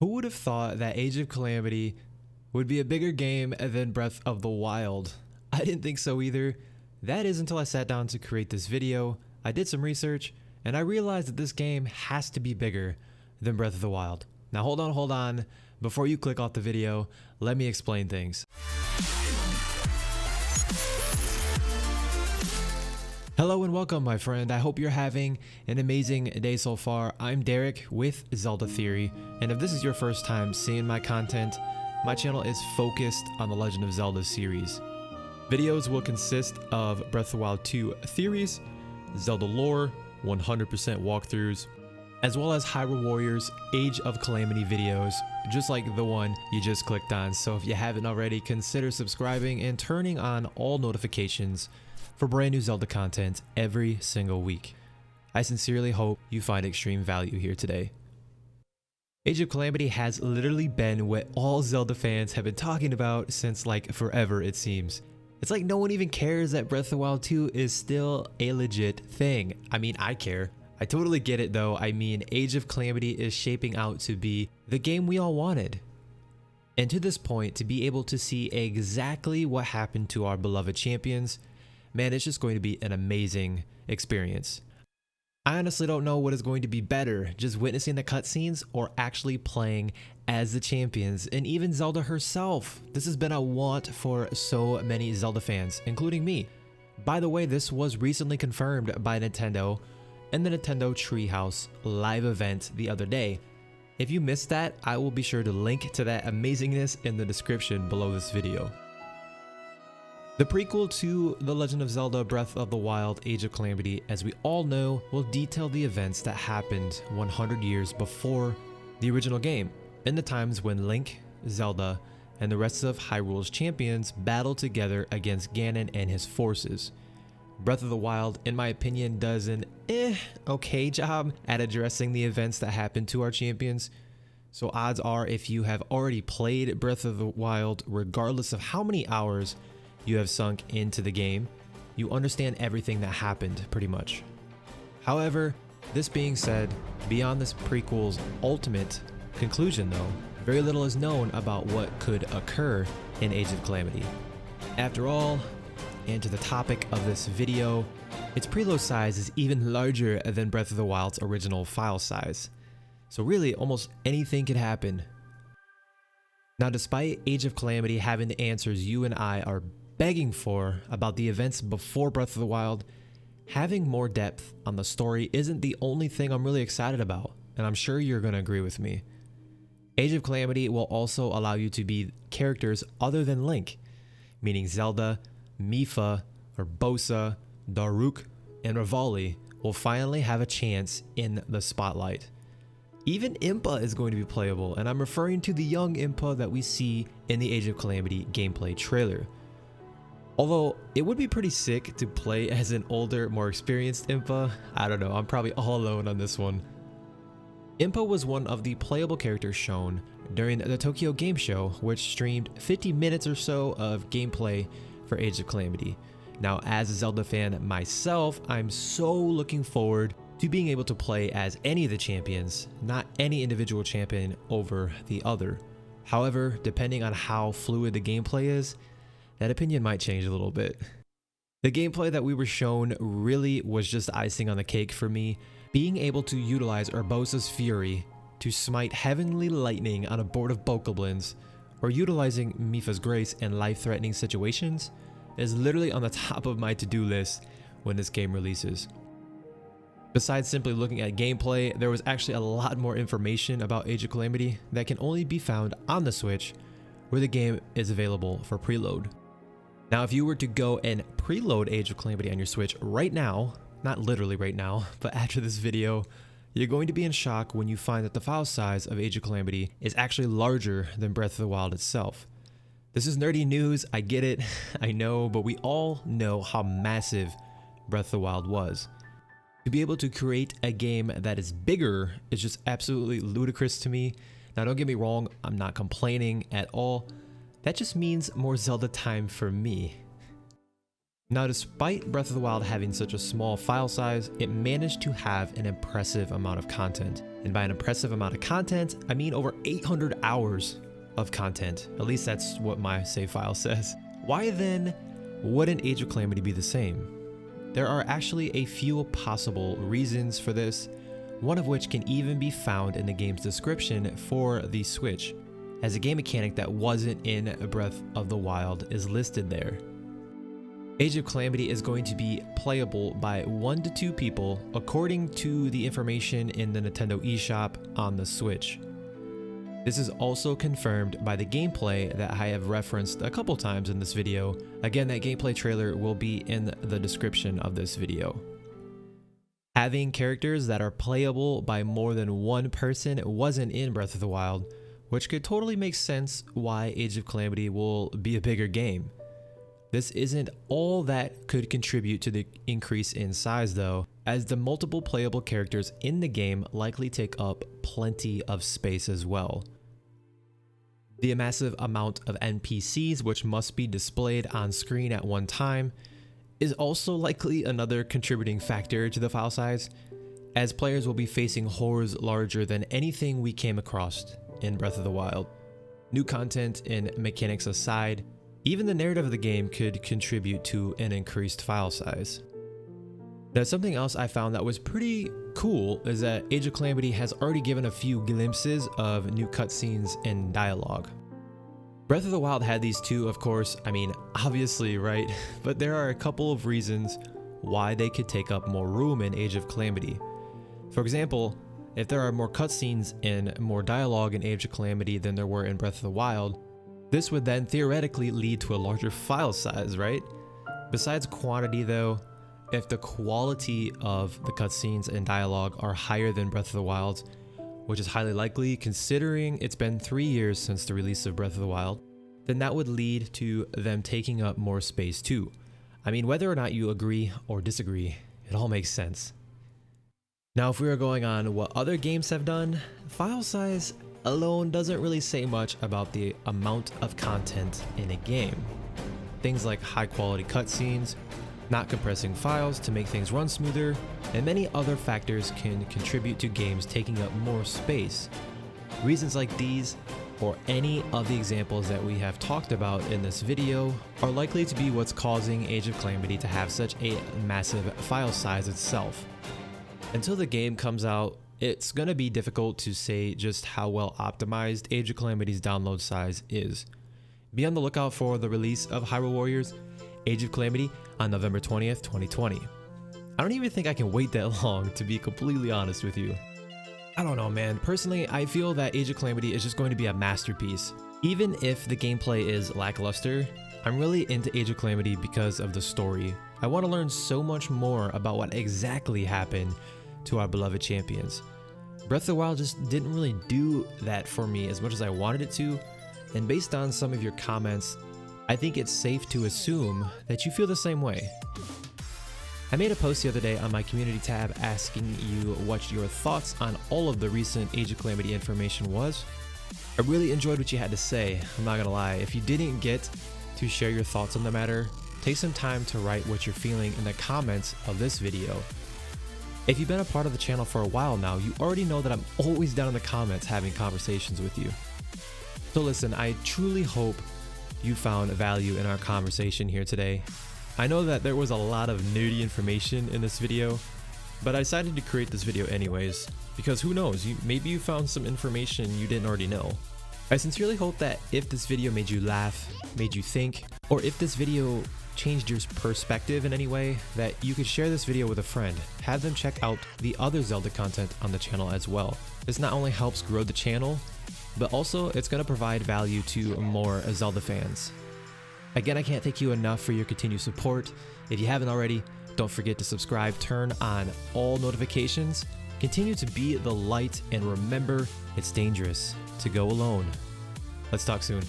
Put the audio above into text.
Who would have thought that Age of Calamity would be a bigger game than Breath of the Wild? I didn't think so either. That is until I sat down to create this video. I did some research and I realized that this game has to be bigger than Breath of the Wild. Now hold on. Before you click off the video, let me explain things. Hello and welcome, my friend. I hope you're having an amazing day so far. I'm Derek with Zelda Theory, and if this is your first time seeing my content, my channel is focused on the Legend of Zelda series. Videos will consist of Breath of the Wild 2 theories, Zelda lore, 100% walkthroughs, as well as Hyrule Warriors Age of Calamity videos, just like the one you just clicked on. So if you haven't already, consider subscribing and turning on all notifications for brand new Zelda content every single week. I sincerely hope you find extreme value here today. Age of Calamity has literally been what all Zelda fans have been talking about since like forever, it seems. It's like no one even cares that Breath of the Wild 2 is still a legit thing. I mean, I care. I totally get it though. I mean, Age of Calamity is shaping out to be the game we all wanted. And to this point, to be able to see exactly what happened to our beloved champions, man, it's just going to be an amazing experience. I honestly don't know what is going to be better, just witnessing the cutscenes or actually playing as the champions, and even Zelda herself. This has been a want for so many Zelda fans, including me. By the way, this was recently confirmed by Nintendo in the Nintendo Treehouse live event the other day. If you missed that, I will be sure to link to that amazingness in the description below this video. The prequel to The Legend of Zelda Breath of the Wild Age of Calamity, as we all know, will detail the events that happened 100 years before the original game, in the times when Link, Zelda, and the rest of Hyrule's champions battled together against Ganon and his forces. Breath of the Wild, in my opinion, does an okay job at addressing the events that happened to our champions. So odds are, if you have already played Breath of the Wild, regardless of how many hours you have sunk into the game, you understand everything that happened pretty much. However, this being said, beyond this prequel's ultimate conclusion though, very little is known about what could occur in Age of Calamity. After all, and to the topic of this video, its preload size is even larger than Breath of the Wild's original file size. So really, almost anything could happen. Now, despite Age of Calamity having the answers you and I are begging for about the events before Breath of the Wild, having more depth on the story isn't the only thing I'm really excited about, and I'm sure you're going to agree with me. Age of Calamity will also allow you to be characters other than Link, meaning Zelda, Mipha, Urbosa, Daruk, and Revali will finally have a chance in the spotlight. Even Impa is going to be playable, and I'm referring to the young Impa that we see in the Age of Calamity gameplay trailer. Although, it would be pretty sick to play as an older, more experienced Impa. I don't know, I'm probably all alone on this one. Impa was one of the playable characters shown during the Tokyo Game Show, which streamed 50 minutes or so of gameplay for Age of Calamity. Now, as a Zelda fan myself, I'm so looking forward to being able to play as any of the champions, not any individual champion over the other. However, depending on how fluid the gameplay is, that opinion might change a little bit. The gameplay that we were shown really was just icing on the cake for me. Being able to utilize Urbosa's Fury to smite heavenly lightning on a board of bokoblins, or utilizing Mipha's Grace in life-threatening situations, is literally on the top of my to-do list when this game releases. Besides simply looking at gameplay, there was actually a lot more information about Age of Calamity that can only be found on the Switch, where the game is available for preload. Now, if you were to go and preload Age of Calamity on your Switch right now, not literally right now, but after this video, you're going to be in shock when you find that the file size of Age of Calamity is actually larger than Breath of the Wild itself. This is nerdy news, I get it, I know, but we all know how massive Breath of the Wild was. To be able to create a game that is bigger is just absolutely ludicrous to me. Now, don't get me wrong, I'm not complaining at all. That just means more Zelda time for me. Now, despite Breath of the Wild having such a small file size, it managed to have an impressive amount of content. And by an impressive amount of content, I mean over 800 hours of content. At least that's what my save file says. Why then wouldn't Age of Calamity be the same? There are actually a few possible reasons for this, one of which can even be found in the game's description for the Switch, as a game mechanic that wasn't in Breath of the Wild is listed there. Age of Calamity is going to be playable by 1 to 2 people according to the information in the Nintendo eShop on the Switch. This is also confirmed by the gameplay that I have referenced a couple times in this video. Again, that gameplay trailer will be in the description of this video. Having characters that are playable by more than 1 person wasn't in Breath of the Wild, which could totally make sense why Age of Calamity will be a bigger game. This isn't all that could contribute to the increase in size though, as the multiple playable characters in the game likely take up plenty of space as well. The massive amount of NPCs which must be displayed on screen at one time is also likely another contributing factor to the file size, as players will be facing horrors larger than anything we came across in Breath of the Wild. New content and mechanics aside, even the narrative of the game could contribute to an increased file size. Now, something else I found that was pretty cool is that Age of Calamity has already given a few glimpses of new cutscenes and dialogue. Breath of the Wild had these too, of course, I mean, obviously, right? But there are a couple of reasons why they could take up more room in Age of Calamity. For example, if there are more cutscenes and more dialogue in Age of Calamity than there were in Breath of the Wild, this would then theoretically lead to a larger file size, right? Besides quantity though, if the quality of the cutscenes and dialogue are higher than Breath of the Wild, which is highly likely considering it's been 3 years since the release of Breath of the Wild, then that would lead to them taking up more space too. I mean, whether or not you agree or disagree, it all makes sense. Now, if we are going on what other games have done, file size alone doesn't really say much about the amount of content in a game. Things like high quality cutscenes, not compressing files to make things run smoother, and many other factors can contribute to games taking up more space. Reasons like these, or any of the examples that we have talked about in this video, are likely to be what's causing Age of Calamity to have such a massive file size itself. Until the game comes out, it's gonna be difficult to say just how well optimized Age of Calamity's download size is. Be on the lookout for the release of Hyrule Warriors Age of Calamity on November 20th, 2020. I don't even think I can wait that long, to be completely honest with you. I don't know, man. Personally, I feel that Age of Calamity is just going to be a masterpiece. Even if the gameplay is lackluster, I'm really into Age of Calamity because of the story. I want to learn so much more about what exactly happened to our beloved champions. Breath of the Wild just didn't really do that for me as much as I wanted it to, and based on some of your comments, I think it's safe to assume that you feel the same way. I made a post the other day on my community tab asking you what your thoughts on all of the recent Age of Calamity information was. I really enjoyed what you had to say, I'm not gonna lie. If you didn't get to share your thoughts on the matter, take some time to write what you're feeling in the comments of this video. If you've been a part of the channel for a while now, you already know that I'm always down in the comments having conversations with you. So listen, I truly hope you found value in our conversation here today. I know that there was a lot of nerdy information in this video, but I decided to create this video anyways, because who knows, maybe you found some information you didn't already know. I sincerely hope that if this video made you laugh, made you think, or if this video changed your perspective in any way, that you could share this video with a friend. Have them check out the other Zelda content on the channel as well. This not only helps grow the channel, but also it's going to provide value to more Zelda fans. Again, I can't thank you enough for your continued support. If you haven't already, don't forget to subscribe, turn on all notifications, continue to be the light, and remember, it's dangerous to go alone. Let's talk soon.